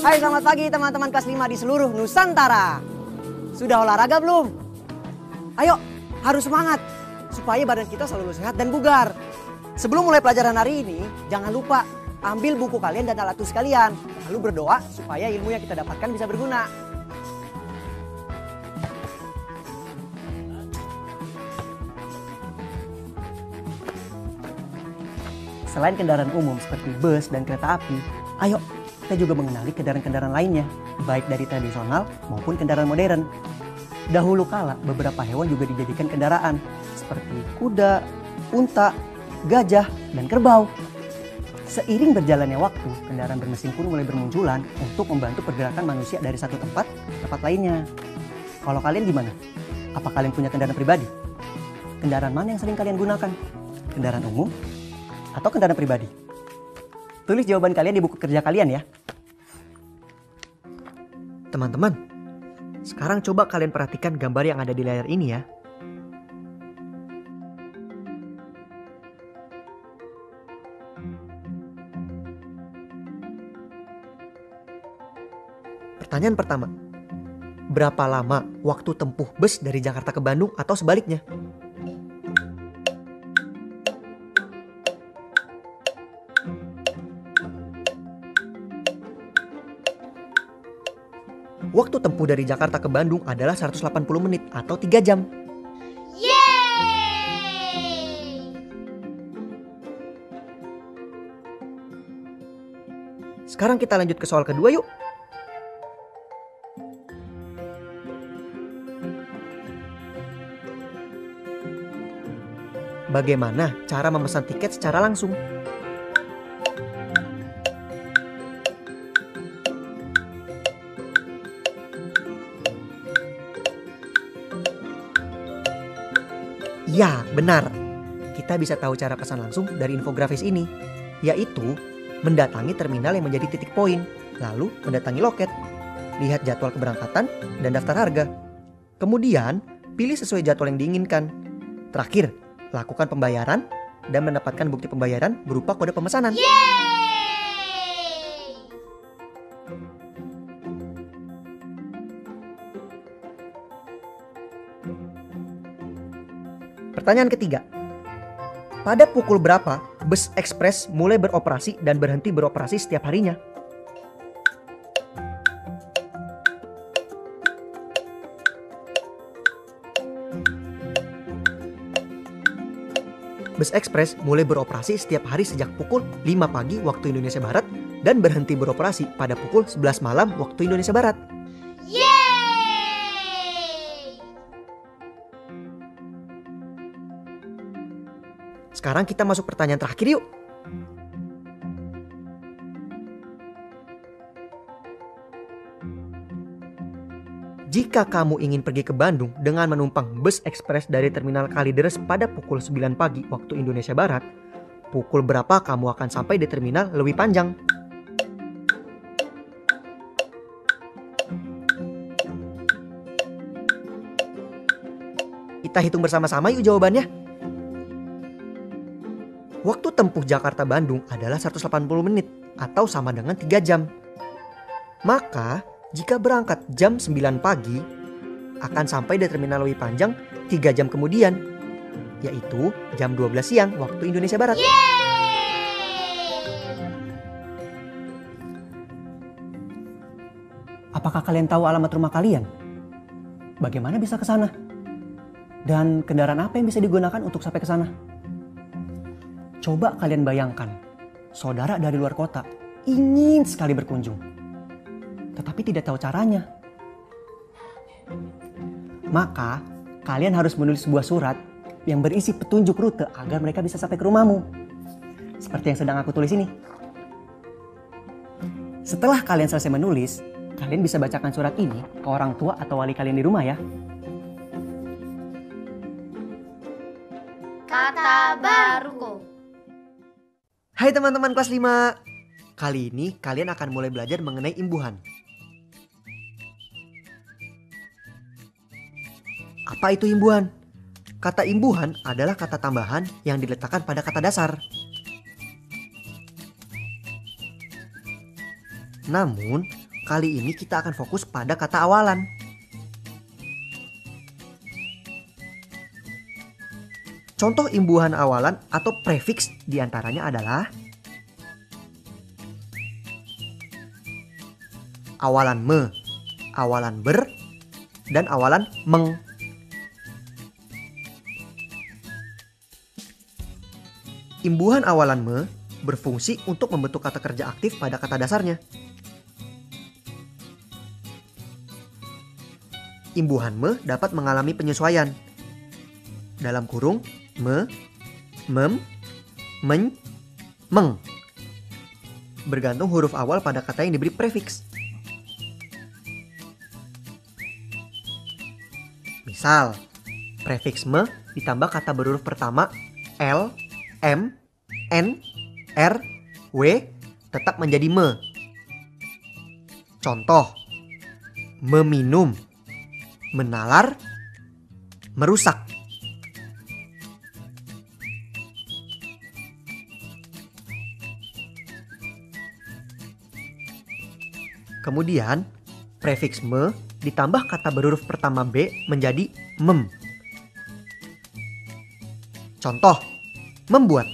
Hai, selamat pagi teman-teman kelas 5 di seluruh Nusantara. Sudah olahraga belum? Ayo, harus semangat supaya badan kita selalu sehat dan bugar. Sebelum mulai pelajaran hari ini, jangan lupa ambil buku kalian dan alat tulis kalian. Lalu berdoa supaya ilmu yang kita dapatkan bisa berguna. Selain kendaraan umum seperti bus dan kereta api, ayo kita juga mengenali kendaraan-kendaraan lainnya, baik dari tradisional maupun kendaraan modern. Dahulu kala beberapa hewan juga dijadikan kendaraan, seperti kuda, unta, gajah, dan kerbau. Seiring berjalannya waktu, kendaraan bermesin pun mulai bermunculan untuk membantu pergerakan manusia dari satu tempat ke tempat lainnya. Kalau kalian gimana? Apa kalian punya kendaraan pribadi? Kendaraan mana yang sering kalian gunakan? Kendaraan umum atau kendaraan pribadi? Tulis jawaban kalian di buku kerja kalian ya. Teman-teman, sekarang coba kalian perhatikan gambar yang ada di layar ini ya. Pertanyaan pertama, berapa lama waktu tempuh bus dari Jakarta ke Bandung atau sebaliknya? Waktu tempuh dari Jakarta ke Bandung adalah 180 menit atau 3 jam. Yeay! Sekarang kita lanjut ke soal kedua yuk. Bagaimana cara memesan tiket secara langsung? Ya, benar. Kita bisa tahu cara pesan langsung dari infografis ini, yaitu mendatangi terminal yang menjadi titik poin, lalu mendatangi loket, lihat jadwal keberangkatan dan daftar harga. Kemudian, pilih sesuai jadwal yang diinginkan. Terakhir, lakukan pembayaran dan mendapatkan bukti pembayaran berupa kode pemesanan. Yeay! Pertanyaan ketiga, pada pukul berapa bus ekspres mulai beroperasi dan berhenti beroperasi setiap harinya? Bus ekspres mulai beroperasi setiap hari sejak pukul 5 pagi waktu Indonesia Barat dan berhenti beroperasi pada pukul 11 malam waktu Indonesia Barat. Yeay! Sekarang kita masuk pertanyaan terakhir yuk. Jika kamu ingin pergi ke Bandung dengan menumpang bus ekspres dari Terminal Kalideres pada pukul 9 pagi waktu Indonesia Barat, pukul berapa kamu akan sampai di Terminal Leuwi Panjang? Kita hitung bersama-sama yuk jawabannya. Waktu tempuh Jakarta-Bandung adalah 180 menit atau sama dengan 3 jam. Maka jika berangkat jam 9 pagi, akan sampai di terminal Lewi Panjang 3 jam kemudian, yaitu jam 12 siang waktu Indonesia Barat. Apakah kalian tahu alamat rumah kalian? Bagaimana bisa ke sana? Dan kendaraan apa yang bisa digunakan untuk sampai ke sana? Coba kalian bayangkan, saudara dari luar kota ingin sekali berkunjung, tetapi tidak tahu caranya. Maka kalian harus menulis sebuah surat yang berisi petunjuk rute agar mereka bisa sampai ke rumahmu. Seperti yang sedang aku tulis ini. Setelah kalian selesai menulis, kalian bisa bacakan surat ini ke orang tua atau wali kalian di rumah ya. Kata baruku. Hai teman-teman kelas 5. Kali ini kalian akan mulai belajar mengenai imbuhan. Apa itu imbuhan? Kata imbuhan adalah kata tambahan yang diletakkan pada kata dasar. Namun, kali ini kita akan fokus pada kata awalan. Contoh imbuhan awalan atau prefiks diantaranya adalah awalan me, awalan ber, dan awalan meng. Imbuhan awalan me berfungsi untuk membentuk kata kerja aktif pada kata dasarnya. Imbuhan me dapat mengalami penyesuaian. Dalam kurung, me, mem, men, meng. Bergantung huruf awal pada kata yang diberi prefiks. Misal, prefiks me ditambah kata berhuruf pertama L, M, N, R, W tetap menjadi me. Contoh, meminum, menalar, merusak. Kemudian, prefiks me ditambah kata berhuruf pertama B menjadi mem. Contoh, membuat.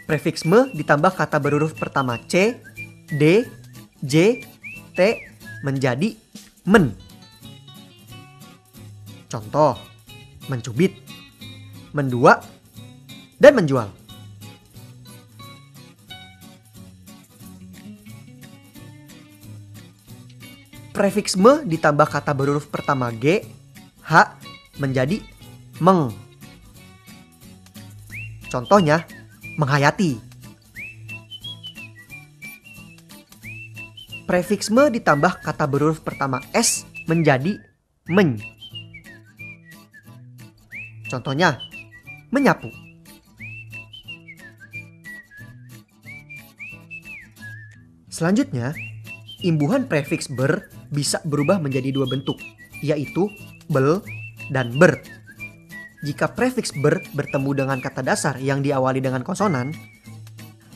Prefiks me ditambah kata berhuruf pertama C, D, J, T menjadi men. Contoh, mencubit, mendua, dan menjual. Prefiks me ditambah kata berhuruf pertama G, H menjadi meng. Contohnya, menghayati. Prefiks me ditambah kata berhuruf pertama S menjadi men. Contohnya, menyapu. Selanjutnya, imbuhan prefiks ber bisa berubah menjadi dua bentuk, yaitu bel dan ber. Jika prefiks ber bertemu dengan kata dasar yang diawali dengan konsonan,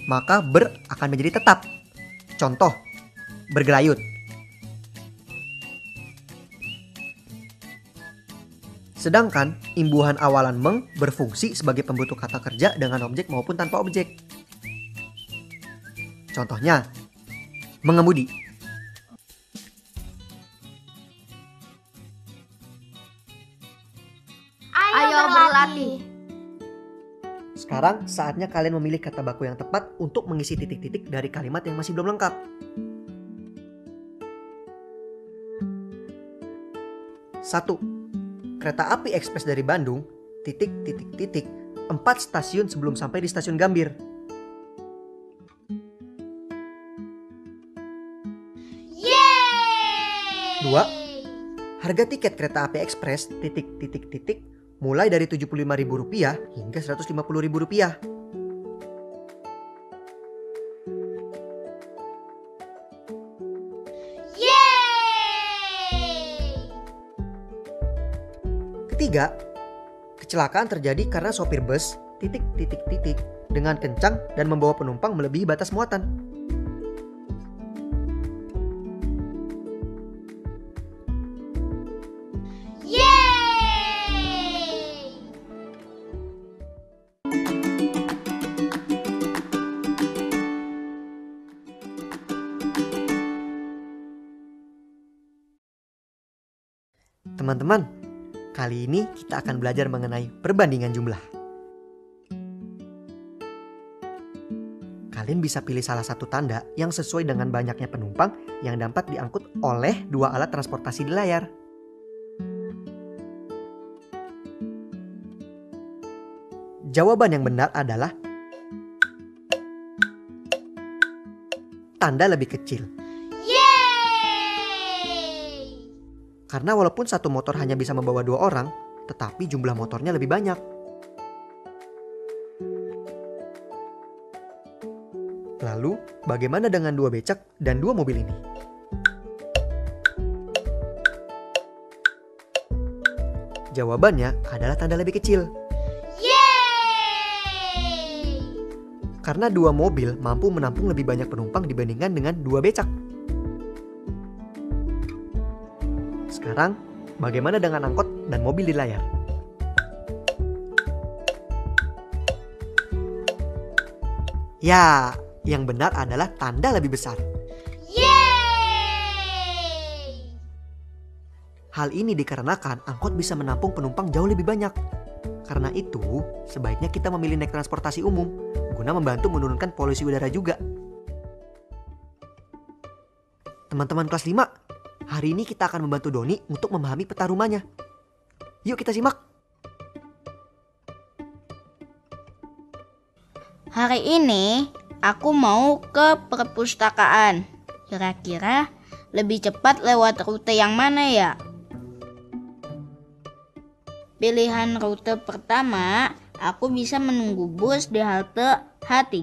maka ber akan menjadi tetap. Contoh, bergelayut. Sedangkan imbuhan awalan meng berfungsi sebagai pembentuk kata kerja dengan objek maupun tanpa objek. Contohnya, mengemudi. Ayo berlatih. Sekarang saatnya kalian memilih kata baku yang tepat untuk mengisi titik-titik dari kalimat yang masih belum lengkap. 1. Kereta api ekspres dari Bandung, titik, 4 stasiun sebelum sampai di stasiun Gambir. 2. Harga tiket kereta api ekspres, titik, mulai dari Rp75.000 hingga Rp150.000. 3. Kecelakaan terjadi karena sopir bus, titik, dengan kencang dan membawa penumpang melebihi batas muatan. Teman-teman, kali ini kita akan belajar mengenai perbandingan jumlah. Kalian bisa pilih salah satu tanda yang sesuai dengan banyaknya penumpang yang dapat diangkut oleh dua alat transportasi di layar. Jawaban yang benar adalah tanda lebih kecil. Yeay! Karena walaupun satu motor hanya bisa membawa 2 orang, tetapi jumlah motornya lebih banyak. Lalu, bagaimana dengan 2 becak dan 2 mobil ini? Jawabannya adalah tanda lebih kecil. Yeay! Karena 2 mobil mampu menampung lebih banyak penumpang dibandingkan dengan 2 becak. Sekarang, bagaimana dengan angkot dan mobil di layar? Ya, yang benar adalah tanda lebih besar. Yeay! Hal ini dikarenakan angkot bisa menampung penumpang jauh lebih banyak. Karena itu, sebaiknya kita memilih naik transportasi umum guna membantu menurunkan polusi udara juga. Teman-teman kelas 5, hari ini kita akan membantu Doni untuk memahami peta rumahnya. Yuk kita simak. Hari ini aku mau ke perpustakaan. Kira-kira lebih cepat lewat rute yang mana ya? Pilihan rute pertama, aku bisa menunggu bus di halte H3.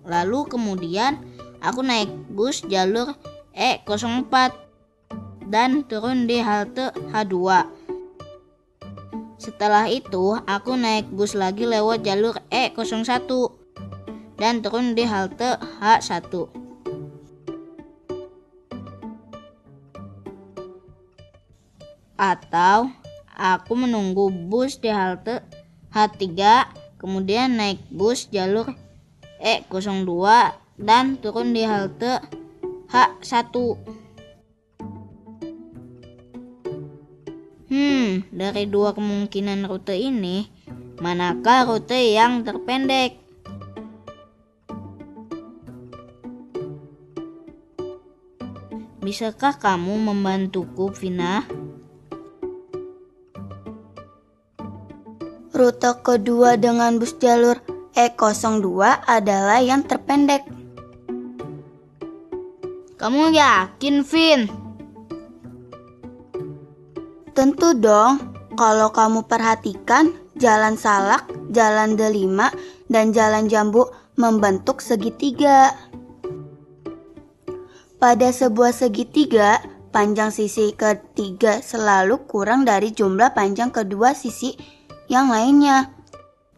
Lalu kemudian aku naik bus jalur E04 dan turun di halte H2. Setelah itu, aku naik bus lagi lewat jalur E01 dan turun di halte H1. Atau aku menunggu bus di halte H3, kemudian naik bus jalur E02 dan turun di halte H1. Dari 2 kemungkinan rute ini, manakah rute yang terpendek? Bisakah kamu membantuku, Vina? Rute kedua dengan bus jalur E02 adalah yang terpendek. Kamu yakin, Vin? Tentu dong, kalau kamu perhatikan, Jalan Salak, Jalan Delima, dan Jalan Jambu membentuk segitiga. Pada sebuah segitiga, panjang sisi ketiga selalu kurang dari jumlah panjang kedua sisi yang lainnya.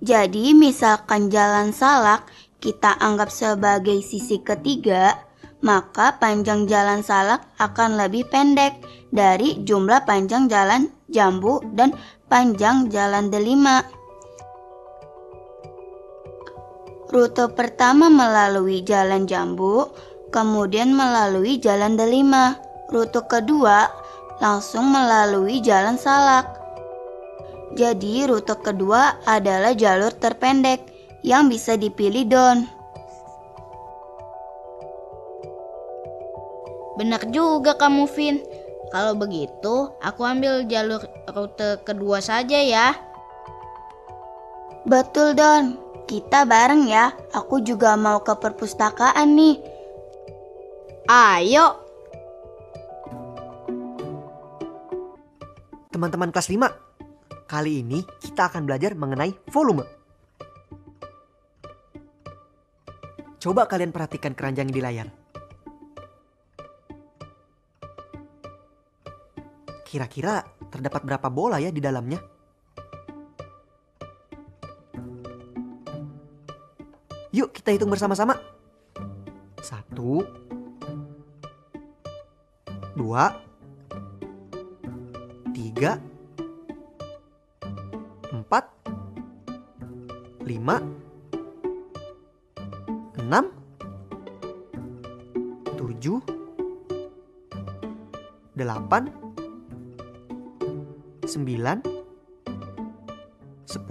Jadi misalkan Jalan Salak kita anggap sebagai sisi ketiga, maka panjang Jalan Salak akan lebih pendek dari jumlah panjang Jalan Jambu dan panjang Jalan Delima. Rute pertama melalui Jalan Jambu, kemudian melalui Jalan Delima. Rute kedua langsung melalui Jalan Salak. Jadi rute kedua adalah jalur terpendek yang bisa dipilih Don. Benar juga kamu, Vin. Kalau begitu, aku ambil jalur rute kedua saja ya. Betul Don, kita bareng ya. Aku juga mau ke perpustakaan nih. Ayo. Teman-teman kelas 5, kali ini kita akan belajar mengenai volume. Coba kalian perhatikan keranjang di layar. Kira-kira terdapat berapa bola ya di dalamnya? Yuk kita hitung bersama-sama. 1, 2, 3, 4, 5, 6, 7, 8, 9, 10,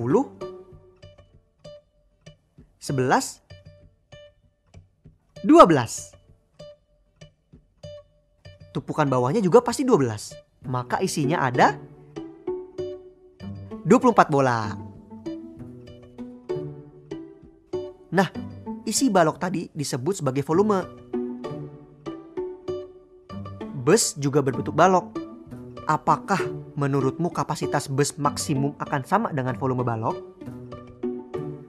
11, 12. Tumpukan bawahnya juga pasti 12. Maka isinya ada 24 bola. Nah, isi balok tadi disebut sebagai volume. Bus juga berbentuk balok. Apakah menurutmu kapasitas bus maksimum akan sama dengan volume balok?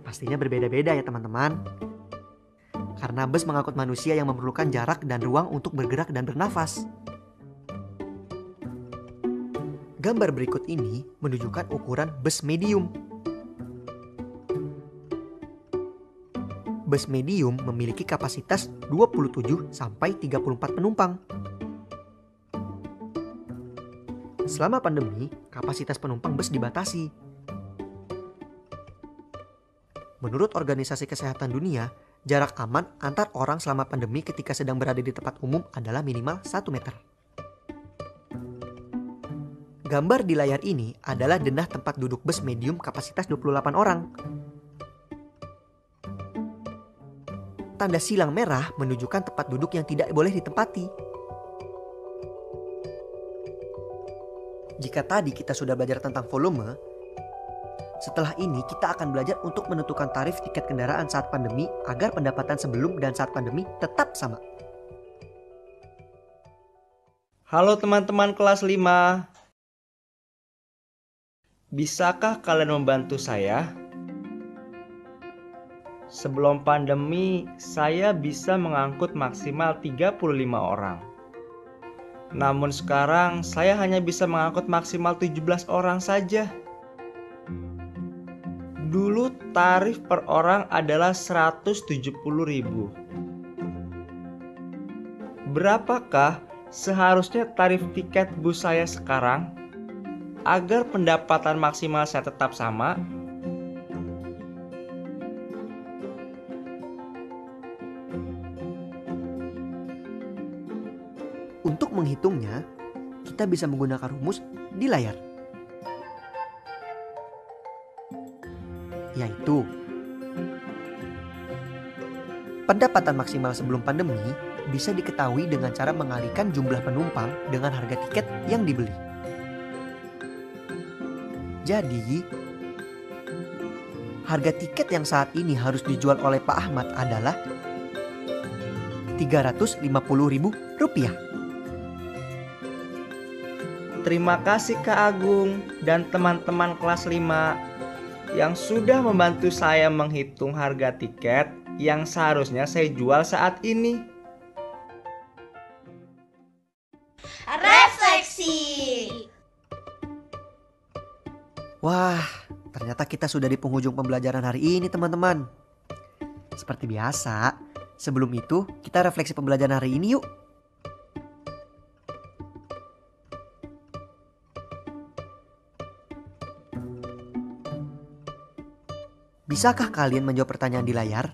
Pastinya berbeda-beda ya teman-teman. Karena bus mengangkut manusia yang memerlukan jarak dan ruang untuk bergerak dan bernafas. Gambar berikut ini menunjukkan ukuran bus medium. Bus medium memiliki kapasitas 27 sampai 34 penumpang. Selama pandemi, kapasitas penumpang bus dibatasi. Menurut Organisasi Kesehatan Dunia, jarak aman antar orang selama pandemi ketika sedang berada di tempat umum adalah minimal 1 meter. Gambar di layar ini adalah denah tempat duduk bus medium kapasitas 28 orang. Tanda silang merah menunjukkan tempat duduk yang tidak boleh ditempati. Jika tadi kita sudah belajar tentang volume, setelah ini kita akan belajar untuk menentukan tarif tiket kendaraan saat pandemi agar pendapatan sebelum dan saat pandemi tetap sama. Halo teman-teman kelas 5. Bisakah kalian membantu saya? Sebelum pandemi, saya bisa mengangkut maksimal 35 orang. Namun sekarang, saya hanya bisa mengangkut maksimal 17 orang saja. Dulu tarif per orang adalah 170.000. Berapakah seharusnya tarif tiket bus saya sekarang? Agar pendapatan maksimal saya tetap sama. Untuk menghitungnya, kita bisa menggunakan rumus di layar. Yaitu, pendapatan maksimal sebelum pandemi bisa diketahui dengan cara mengalihkan jumlah penumpang dengan harga tiket yang dibeli. Jadi, harga tiket yang saat ini harus dijual oleh Pak Ahmad adalah Rp350.000. Terima kasih Kak Agung dan teman-teman kelas 5 yang sudah membantu saya menghitung harga tiket yang seharusnya saya jual saat ini. Refleksi. Wah, ternyata kita sudah di penghujung pembelajaran hari ini teman-teman. Seperti biasa, sebelum itu kita refleksi pembelajaran hari ini yuk. Bisakah kalian menjawab pertanyaan di layar?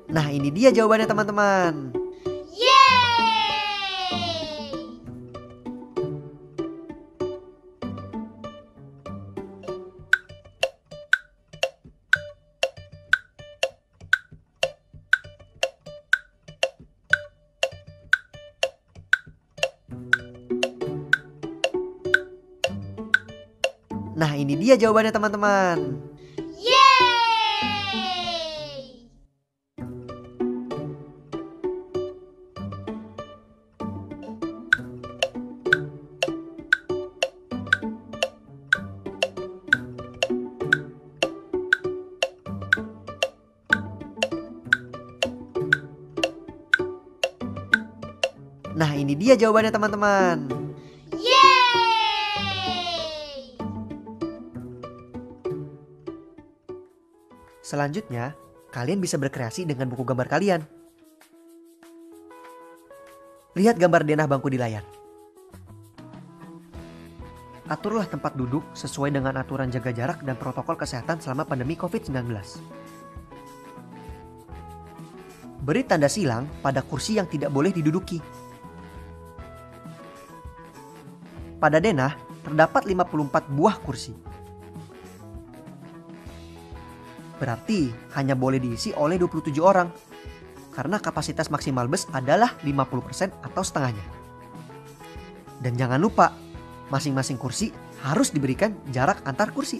Nah, ini dia jawabannya teman-teman. Yeay! Nah, ini dia jawabannya teman-teman. Yeay! Nah, ini dia jawabannya teman-teman. Yeay! Selanjutnya, kalian bisa berkreasi dengan buku gambar kalian. Lihat gambar denah bangku di layar. aturlah tempat duduk sesuai dengan aturan jaga jarak dan protokol kesehatan selama pandemi COVID-19. Beri tanda silang pada kursi yang tidak boleh diduduki. Pada denah, terdapat 54 buah kursi. Berarti hanya boleh diisi oleh 27 orang, karena kapasitas maksimal bus adalah 50% atau setengahnya. Dan jangan lupa, masing-masing kursi harus diberikan jarak antar kursi.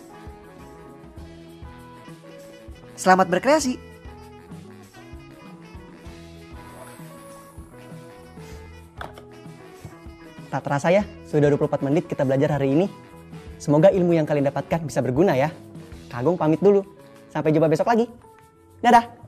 Selamat berkreasi! Tak terasa ya, sudah 24 menit kita belajar hari ini. Semoga ilmu yang kalian dapatkan bisa berguna ya. Kak Agung pamit dulu. Sampai jumpa besok lagi. Dadah!